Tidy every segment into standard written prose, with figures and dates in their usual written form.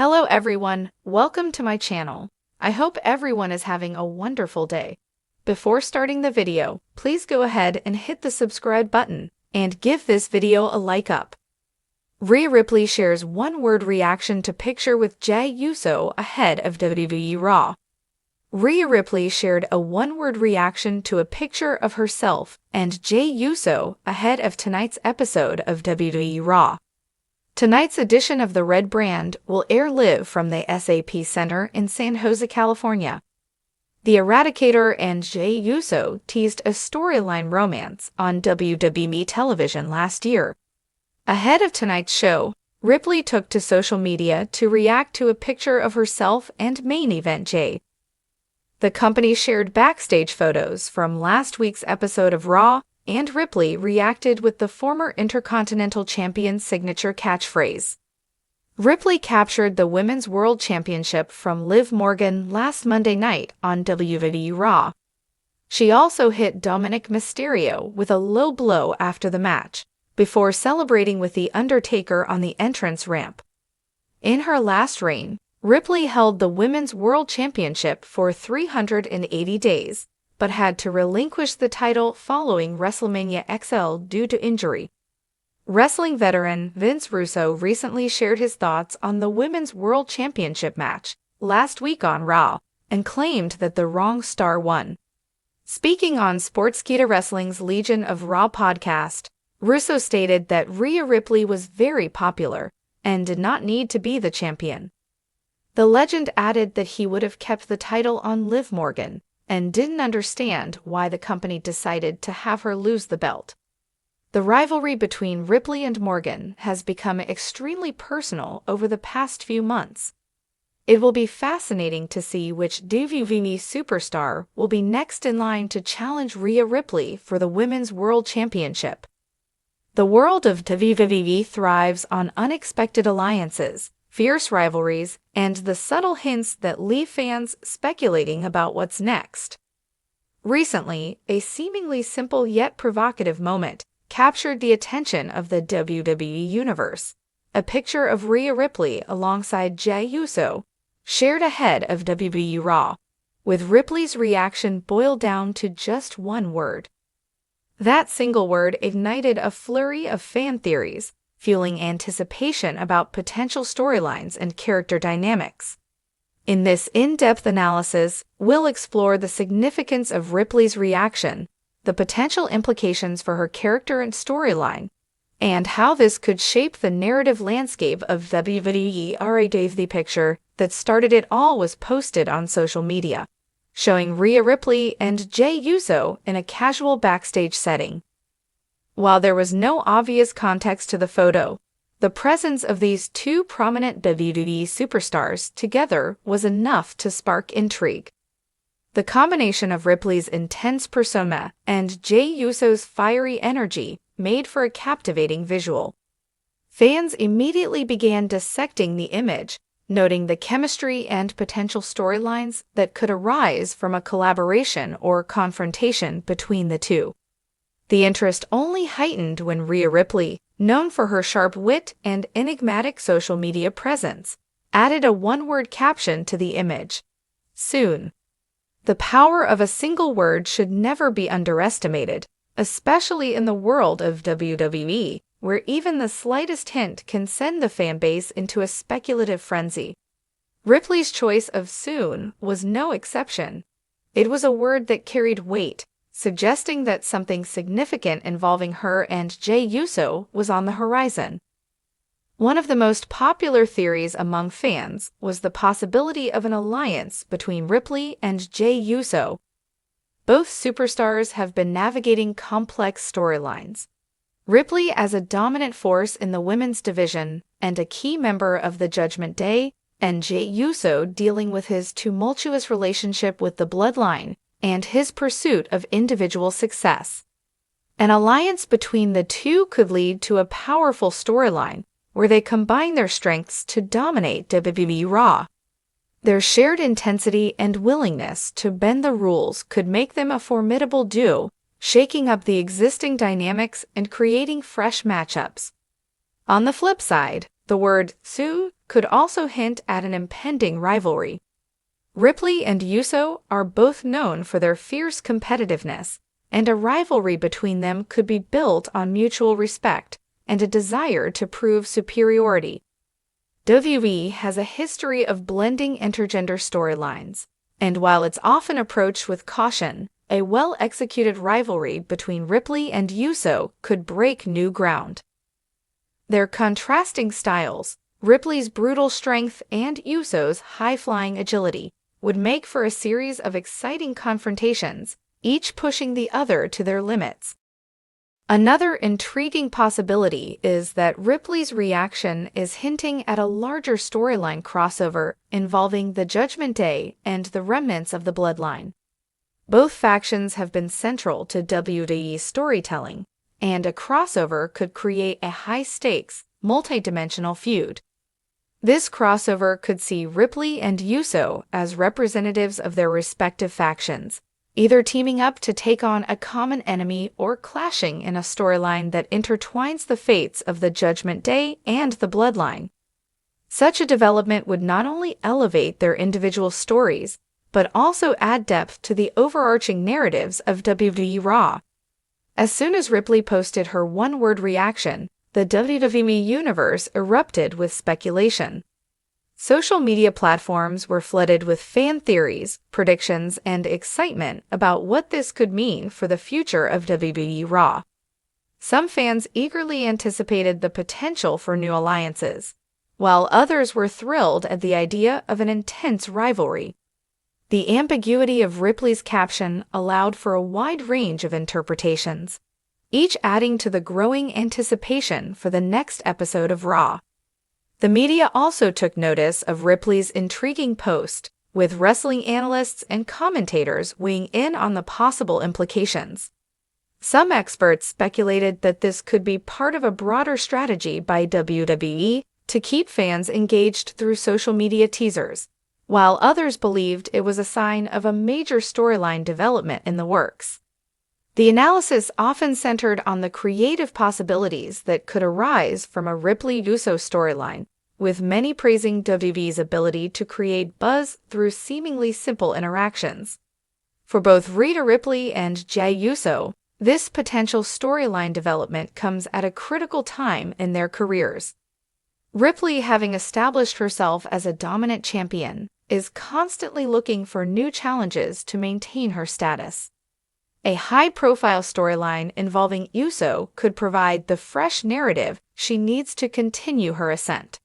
Hello everyone, welcome to my channel. I hope everyone is having a wonderful day. Before starting the video, please go ahead and hit the subscribe button and give this video a like up. Rhea Ripley shares one-word reaction to picture with Jey Uso ahead of WWE Raw. Rhea Ripley shared a one-word reaction to a picture of herself and Jey Uso ahead of tonight's episode of WWE Raw. Tonight's edition of the Red Brand will air live from the SAP Center in San Jose, California. The Eradicator and Jey Uso teased a storyline romance on WWE television last year. Ahead of tonight's show, Ripley took to social media to react to a picture of herself and main event Jey. The company shared backstage photos from last week's episode of Raw, and Ripley reacted with the former Intercontinental Champion's signature catchphrase. Ripley captured the Women's World Championship from Liv Morgan last Monday night on WWE Raw. She also hit Dominic Mysterio with a low blow after the match, before celebrating with The Undertaker on the entrance ramp. In her last reign, Ripley held the Women's World Championship for 380 days, but had to relinquish the title following WrestleMania XL due to injury. Wrestling veteran Vince Russo recently shared his thoughts on the Women's World Championship match last week on Raw and claimed that the wrong star won. Speaking on Sportskeeda Wrestling's Legion of Raw podcast, Russo stated that Rhea Ripley was very popular and did not need to be the champion. The legend added that he would have kept the title on Liv Morgan and didn't understand why the company decided to have her lose the belt. The rivalry between Ripley and Morgan has become extremely personal over the past few months. It will be fascinating to see which WWE superstar will be next in line to challenge Rhea Ripley for the Women's World Championship. The world of WWE thrives on unexpected alliances, fierce rivalries, and the subtle hints that leave fans speculating about what's next. Recently, a seemingly simple yet provocative moment captured the attention of the WWE Universe. A picture of Rhea Ripley alongside Jey Uso, shared ahead of WWE Raw, with Ripley's reaction boiled down to just one word. That single word ignited a flurry of fan theories, fueling anticipation about potential storylines and character dynamics. In this in-depth analysis, we'll explore the significance of Ripley's reaction, the potential implications for her character and storyline, and how this could shape the narrative landscape of WWE Raw. The picture that started it all was posted on social media, showing Rhea Ripley and Jey Uso in a casual backstage setting. While there was no obvious context to the photo, the presence of these two prominent WWE superstars together was enough to spark intrigue. The combination of Ripley's intense persona and Jey Uso's fiery energy made for a captivating visual. Fans immediately began dissecting the image, noting the chemistry and potential storylines that could arise from a collaboration or confrontation between the two. The interest only heightened when Rhea Ripley, known for her sharp wit and enigmatic social media presence, added a one-word caption to the image: "Soon." The power of a single word should never be underestimated, especially in the world of WWE, where even the slightest hint can send the fan base into a speculative frenzy. Ripley's choice of "soon" was no exception. It was a word that carried weight, suggesting that something significant involving her and Jey Uso was on the horizon. One of the most popular theories among fans was the possibility of an alliance between Ripley and Jey Uso. Both superstars have been navigating complex storylines. Ripley as a dominant force in the women's division and a key member of the Judgment Day, and Jey Uso dealing with his tumultuous relationship with the Bloodline and his pursuit of individual success. An alliance between the two could lead to a powerful storyline where they combine their strengths to dominate WWE Raw. Their shared intensity and willingness to bend the rules could make them a formidable duo, shaking up the existing dynamics and creating fresh matchups. On the flip side, the word "soon" could also hint at an impending rivalry. Ripley and Uso are both known for their fierce competitiveness, and a rivalry between them could be built on mutual respect and a desire to prove superiority. WWE has a history of blending intergender storylines, and while it's often approached with caution, a well-executed rivalry between Ripley and Uso could break new ground. Their contrasting styles, Ripley's brutal strength and Uso's high-flying agility, would make for a series of exciting confrontations, each pushing the other to their limits. Another intriguing possibility is that Ripley's reaction is hinting at a larger storyline crossover involving the Judgment Day and the remnants of the Bloodline. Both factions have been central to WWE storytelling, and a crossover could create a high-stakes, multi-dimensional feud. This crossover could see Ripley and Uso as representatives of their respective factions, either teaming up to take on a common enemy or clashing in a storyline that intertwines the fates of the Judgment Day and the Bloodline. Such a development would not only elevate their individual stories, but also add depth to the overarching narratives of WWE Raw. As soon as Ripley posted her one-word reaction, the WWE Universe erupted with speculation. Social media platforms were flooded with fan theories, predictions, and excitement about what this could mean for the future of WWE Raw. Some fans eagerly anticipated the potential for new alliances, while others were thrilled at the idea of an intense rivalry. The ambiguity of Ripley's caption allowed for a wide range of interpretations, each adding to the growing anticipation for the next episode of Raw. The media also took notice of Ripley's intriguing post, with wrestling analysts and commentators weighing in on the possible implications. Some experts speculated that this could be part of a broader strategy by WWE to keep fans engaged through social media teasers, while others believed it was a sign of a major storyline development in the works. The analysis often centered on the creative possibilities that could arise from a Ripley-Uso storyline, with many praising WWE's ability to create buzz through seemingly simple interactions. For both Rhea Ripley and Jey Uso, this potential storyline development comes at a critical time in their careers. Ripley, having established herself as a dominant champion, is constantly looking for new challenges to maintain her status. A high-profile storyline involving Uso could provide the fresh narrative she needs to continue her ascent.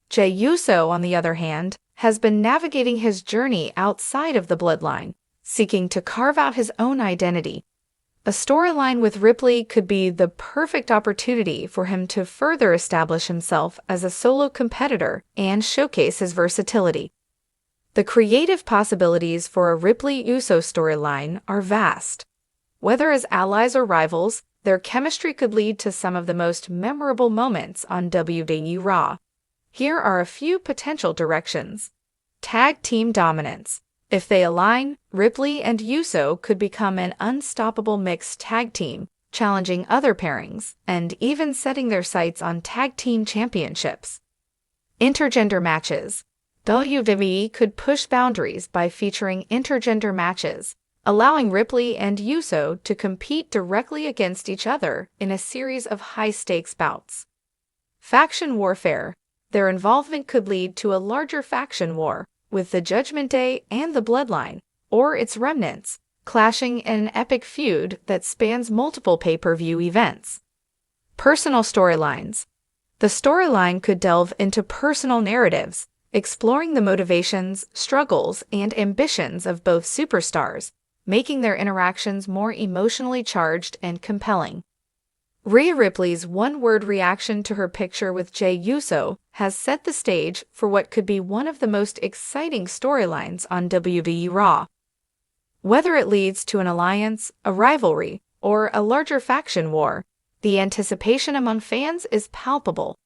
Jey Uso, on the other hand, has been navigating his journey outside of the Bloodline, seeking to carve out his own identity. A storyline with Ripley could be the perfect opportunity for him to further establish himself as a solo competitor and showcase his versatility. The creative possibilities for a Ripley-Uso storyline are vast. Whether as allies or rivals, their chemistry could lead to some of the most memorable moments on WWE Raw. Here are a few potential directions. Tag team dominance. If they align, Ripley and Uso could become an unstoppable mixed tag team, challenging other pairings, and even setting their sights on tag team championships. Intergender matches. WWE could push boundaries by featuring intergender matches, allowing Ripley and Uso to compete directly against each other in a series of high-stakes bouts. Faction warfare. Their involvement could lead to a larger faction war, with the Judgment Day and the Bloodline, or its remnants, clashing in an epic feud that spans multiple pay-per-view events. Personal storylines. The storyline could delve into personal narratives, exploring the motivations, struggles, and ambitions of both superstars, making their interactions more emotionally charged and compelling. Rhea Ripley's one-word reaction to her picture with Jey Uso has set the stage for what could be one of the most exciting storylines on WWE Raw. Whether it leads to an alliance, a rivalry, or a larger faction war, the anticipation among fans is palpable.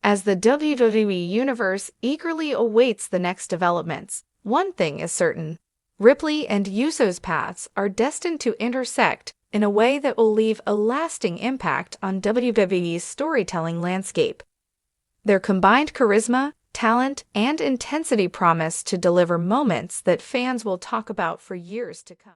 As the WWE Universe eagerly awaits the next developments, one thing is certain: Ripley and Uso's paths are destined to intersect in a way that will leave a lasting impact on WWE's storytelling landscape. Their combined charisma, talent, and intensity promise to deliver moments that fans will talk about for years to come.